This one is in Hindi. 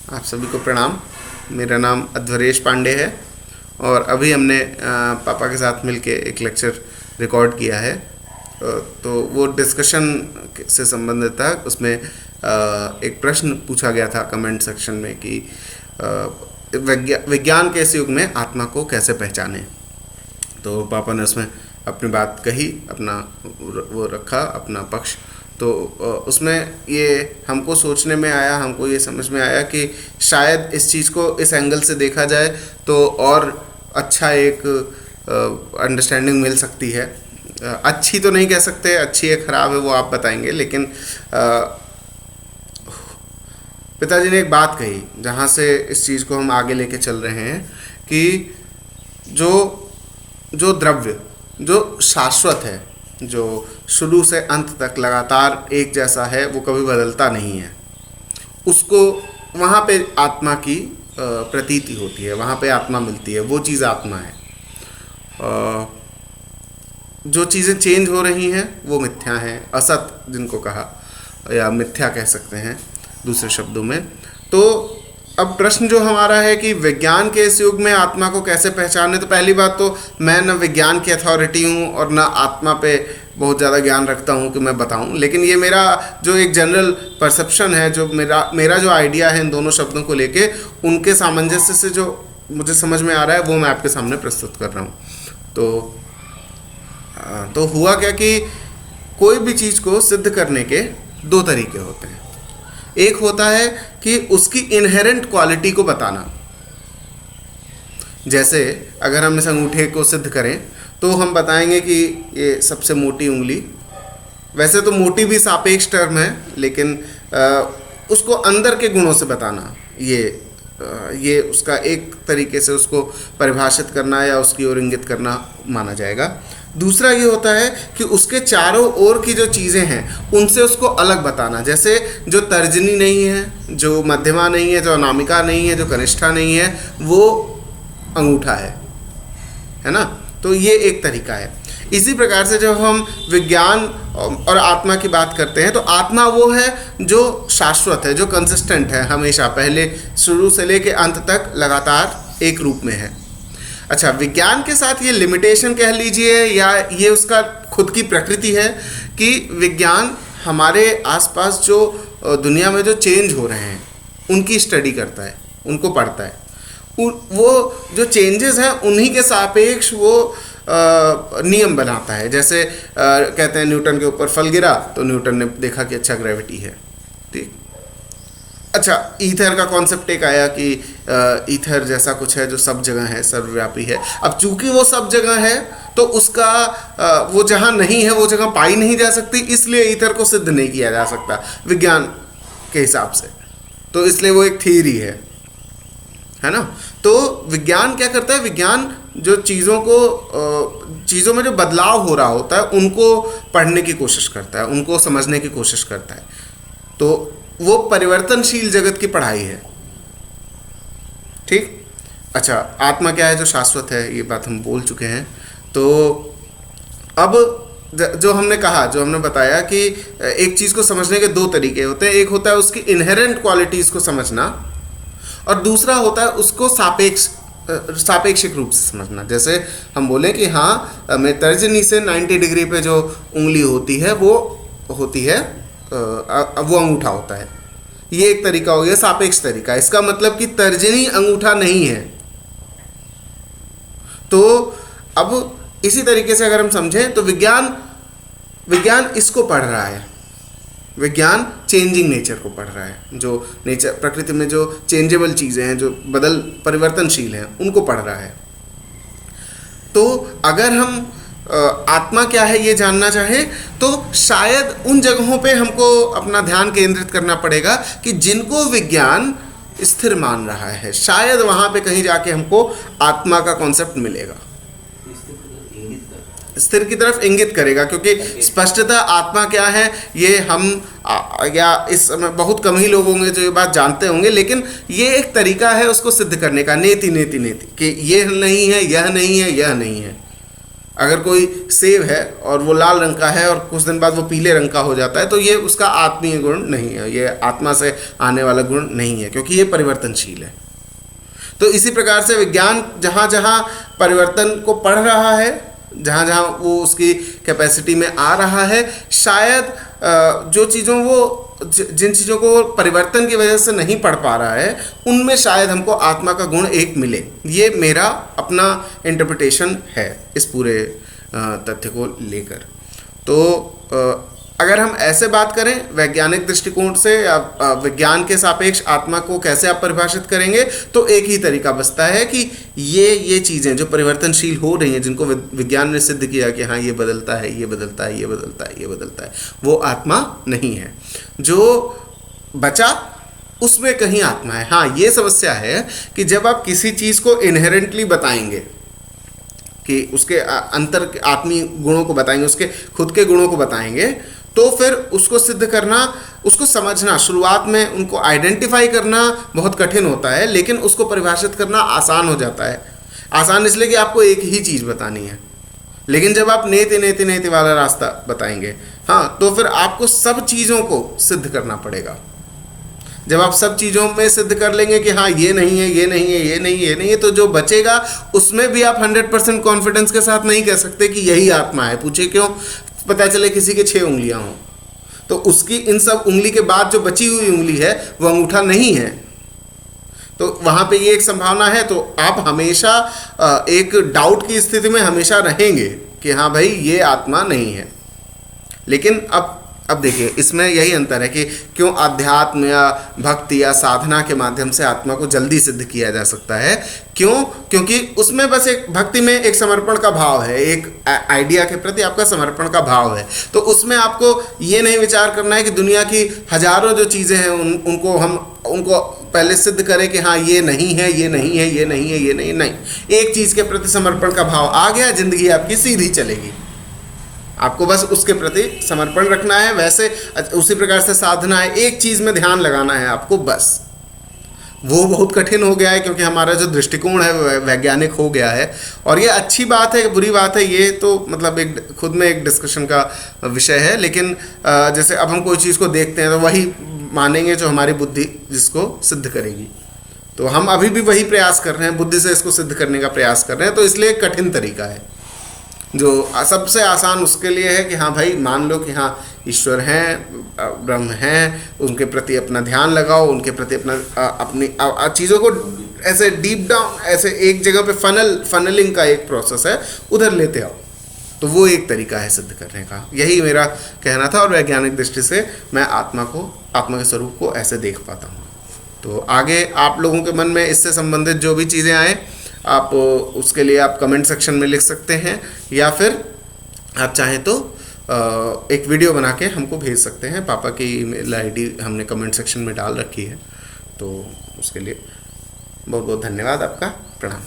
आप सभी को प्रणाम। मेरा नाम अध्वरेश पांडे है और अभी हमने पापा के साथ मिलके एक लेक्चर रिकॉर्ड किया है। तो वो डिस्कशन से संबंधित था। उसमें एक प्रश्न पूछा गया था कमेंट सेक्शन में कि विज्ञान के इस युग में आत्मा को कैसे पहचाने। तो पापा ने उसमें अपनी बात कही, अपना वो रखा, अपना पक्ष। तो उसमें ये हमको सोचने में आया, हमको ये समझ में आया कि शायद इस चीज़ को इस एंगल से देखा जाए तो और अच्छा एक अंडरस्टैंडिंग मिल सकती है। अच्छी तो नहीं कह सकते, अच्छी है ख़राब है वो आप बताएंगे, लेकिन पिताजी ने एक बात कही जहाँ से इस चीज़ को हम आगे लेके चल रहे हैं कि जो द्रव्य जो शाश्वत है, जो शुरू से अंत तक लगातार एक जैसा है, वो कभी बदलता नहीं है, उसको वहाँ पे आत्मा की प्रतीति होती है, वहाँ पे आत्मा मिलती है, वो चीज़ आत्मा है। जो चीज़ें चेंज हो रही हैं वो मिथ्या हैं, असत जिनको कहा या मिथ्या कह सकते हैं दूसरे शब्दों में। तो अब प्रश्न जो हमारा है कि विज्ञान के इस युग में आत्मा को कैसे पहचाने। तो पहली बात तो मैं न विज्ञान की अथॉरिटी हूँ और न आत्मा पे बहुत ज़्यादा ज्ञान रखता हूँ कि मैं बताऊँ, लेकिन ये मेरा जो एक जनरल परसेप्शन है, जो मेरा जो आइडिया है इन दोनों शब्दों को लेके, उनके सामंजस्य से जो मुझे समझ में आ रहा है वो मैं आपके सामने प्रस्तुत कर रहा हूँ। तो हुआ क्या कि कोई भी चीज़ को सिद्ध करने के दो तरीके होते हैं। एक होता है कि उसकी इनहेरेंट क्वालिटी को बताना। जैसे अगर हम इस अंगूठे को सिद्ध करें तो हम बताएंगे कि ये सबसे मोटी उंगली, वैसे तो मोटी भी सापेक्ष टर्म है, लेकिन उसको अंदर के गुणों से बताना, ये उसका एक तरीके से उसको परिभाषित करना या उसकी ओर इंगित करना माना जाएगा। दूसरा ये होता है कि उसके चारों ओर की जो चीज़ें हैं उनसे उसको अलग बताना। जैसे जो तर्जनी नहीं है, जो मध्यमा नहीं है, जो अनामिका नहीं है, जो कनिष्ठा नहीं है, वो अंगूठा है ना। तो ये एक तरीका है। इसी प्रकार से जब हम विज्ञान और आत्मा की बात करते हैं तो आत्मा वो है जो शाश्वत है, जो कंसिस्टेंट है, हमेशा पहले शुरू से लेके अंत तक लगातार एक रूप में है। अच्छा, विज्ञान के साथ ये लिमिटेशन कह लीजिए या ये उसका खुद की प्रकृति है कि विज्ञान हमारे आसपास जो दुनिया में जो चेंज हो रहे हैं उनकी स्टडी करता है, उनको पढ़ता है। वो जो चेंजेस हैं उन्हीं के सापेक्ष वो नियम बनाता है। जैसे कहते हैं न्यूटन के ऊपर फल गिरा तो न्यूटन ने देखा कि अच्छा ग्रेविटी है, ठीक। अच्छा, ईथर का कॉन्सेप्ट एक आया कि ईथर जैसा कुछ है जो सब जगह है, सर्वव्यापी है। अब चूंकि वो सब जगह है तो उसका वो जहाँ नहीं है वो जगह पाई नहीं जा सकती, इसलिए ईथर को सिद्ध नहीं किया जा सकता विज्ञान के हिसाब से। तो इसलिए वो एक थियरी है ना। तो विज्ञान क्या करता है, विज्ञान जो चीज़ों में जो बदलाव हो रहा होता है उनको पढ़ने की कोशिश करता है, उनको समझने की कोशिश करता है। तो वो परिवर्तनशील जगत की पढ़ाई है, ठीक। अच्छा, आत्मा क्या है, जो शाश्वत है, ये बात हम बोल चुके हैं। तो अब जो हमने कहा, जो हमने बताया कि एक चीज़ को समझने के दो तरीके होते हैं। एक होता है उसकी इनहेरेंट क्वालिटीज़ को समझना और दूसरा होता है उसको सापेक्षिक रूप से समझना। जैसे हम बोलें कि हाँ, मैं तर्जनी से 90 डिग्री पे जो उंगली होती है वो होती है, वो अंगूठा होता है। ये एक तरीका हो गया सापेक्ष तरीका। इसका मतलब कि तर्जनी अंगूठा नहीं है। तो अब इसी तरीके से अगर हम समझें तो विज्ञान इसको पढ़ रहा है। विज्ञान चेंजिंग नेचर को पढ़ रहा है, जो नेचर प्रकृति में जो चेंजेबल चीज़ें हैं, जो परिवर्तनशील हैं, उनको पढ़ रहा है। तो अगर हम आत्मा क्या है ये जानना चाहे तो शायद उन जगहों पे हमको अपना ध्यान केंद्रित करना पड़ेगा कि जिनको विज्ञान स्थिर मान रहा है, शायद वहाँ पे कहीं जाके हमको आत्मा का कॉन्सेप्ट मिलेगा, स्थिर की तरफ इंगित करेगा। क्योंकि स्पष्टतः आत्मा क्या है ये हम या इस समय बहुत कम ही लोग होंगे जो ये बात जानते होंगे, लेकिन ये एक तरीका है उसको सिद्ध करने का, नेति नेति नेति, कि ये नहीं है, यह नहीं है, यह नहीं है। अगर कोई सेब है और वो लाल रंग का है और कुछ दिन बाद वो पीले रंग का हो जाता है, तो ये उसका आत्मीय गुण नहीं है, ये आत्मा से आने वाला गुण नहीं है, क्योंकि ये परिवर्तनशील है। तो इसी प्रकार से विज्ञान जहाँ जहाँ परिवर्तन को पढ़ रहा है, जहाँ जहाँ वो उसकी कैपेसिटी में आ रहा है, शायद जिन चीज़ों को परिवर्तन की वजह से नहीं पढ़ पा रहा है, उनमें शायद हमको आत्मा का गुण एक मिले। ये मेरा अपना इंटरप्रिटेशन है इस पूरे तथ्य को लेकर। तो अगर हम ऐसे बात करें वैज्ञानिक दृष्टिकोण से, या विज्ञान के सापेक्ष आत्मा को कैसे आप परिभाषित करेंगे, तो एक ही तरीका बचता है कि ये चीज़ें जो परिवर्तनशील हो रही हैं, जिनको विज्ञान ने सिद्ध किया कि हाँ ये बदलता है, ये बदलता है, ये बदलता है, ये बदलता है, वो आत्मा नहीं है। जो बचा उसमें कहीं आत्मा है। हाँ, ये समस्या है कि जब आप किसी चीज़ को इनहेरेंटली बताएंगे, कि उसके अंतर आत्मीय गुणों को बताएंगे, उसके खुद के गुणों को बताएंगे, तो फिर उसको सिद्ध करना, उसको समझना, शुरुआत में उनको आइडेंटिफाई करना बहुत कठिन होता है, लेकिन उसको परिभाषित करना आसान हो जाता है। आसान इसलिए कि आपको एक ही चीज़ बतानी है, लेकिन जब आप नेति नेति नेति वाला रास्ता बताएंगे, हाँ, तो फिर आपको सब चीज़ों को सिद्ध करना पड़ेगा। जब आप सब चीज़ों में सिद्ध कर लेंगे कि हाँ ये नहीं है, ये नहीं है, ये नहीं है, ये नहीं है, तो जो बचेगा उसमें भी आप 100% कॉन्फिडेंस के साथ नहीं कह सकते कि यही आत्मा है। पूछे क्यों? पता चले किसी के 6 उंगलियां हों, तो उसकी इन सब उंगली के बाद जो बची हुई उंगली है वो अंगूठा नहीं है, तो वहाँ पे ये एक संभावना है। तो आप हमेशा एक डाउट की स्थिति में हमेशा रहेंगे कि हाँ भाई ये आत्मा नहीं है। लेकिन अब देखिए, इसमें यही अंतर है कि क्यों अध्यात्म या भक्ति या साधना के माध्यम से आत्मा को जल्दी सिद्ध किया जा सकता है। क्यों? क्योंकि उसमें बस एक भक्ति में एक समर्पण का भाव है, एक आइडिया के प्रति आपका समर्पण का भाव है। तो उसमें आपको ये नहीं विचार करना है कि दुनिया की हजारों जो चीज़ें हैं उनको पहले सिद्ध करें कि हाँ ये नहीं है, ये नहीं है, ये नहीं है, ये नहीं। एक चीज़ के प्रति समर्पण का भाव आ गया, जिंदगी आपकी सीधी चलेगी। आपको बस उसके प्रति समर्पण रखना है। वैसे उसी प्रकार से साधना है, एक चीज़ में ध्यान लगाना है आपको बस। वो बहुत कठिन हो गया है क्योंकि हमारा जो दृष्टिकोण है वैज्ञानिक हो गया है, और ये अच्छी बात है बुरी बात है, ये तो मतलब एक खुद में एक डिस्कशन का विषय है। लेकिन जैसे अब हम कोई चीज़ को देखते हैं तो वही मानेंगे जो हमारी बुद्धि जिसको सिद्ध करेगी। तो हम अभी भी वही प्रयास कर रहे हैं, बुद्धि से इसको सिद्ध करने का प्रयास कर रहे हैं। तो इसलिए एक कठिन तरीका है। जो सबसे आसान उसके लिए है कि हाँ भाई मान लो कि हाँ ईश्वर हैं, ब्रह्म हैं, उनके प्रति अपना ध्यान लगाओ, उनके प्रति अपनी चीज़ों को ऐसे डीप डाउन, ऐसे एक जगह पे फनलिंग का एक प्रोसेस है, उधर लेते आओ। तो वो एक तरीका है सिद्ध करने का। यही मेरा कहना था, और वैज्ञानिक दृष्टि से मैं आत्मा के स्वरूप को ऐसे देख पाता हूँ। तो आगे आप लोगों के मन में इससे संबंधित जो भी चीज़ें आए, आप उसके लिए आप कमेंट सेक्शन में लिख सकते हैं, या फिर आप चाहें तो एक वीडियो बना के हमको भेज सकते हैं। पापा की ईमेल आईडी हमने कमेंट सेक्शन में डाल रखी है। तो उसके लिए बहुत बहुत धन्यवाद आपका। प्रणाम।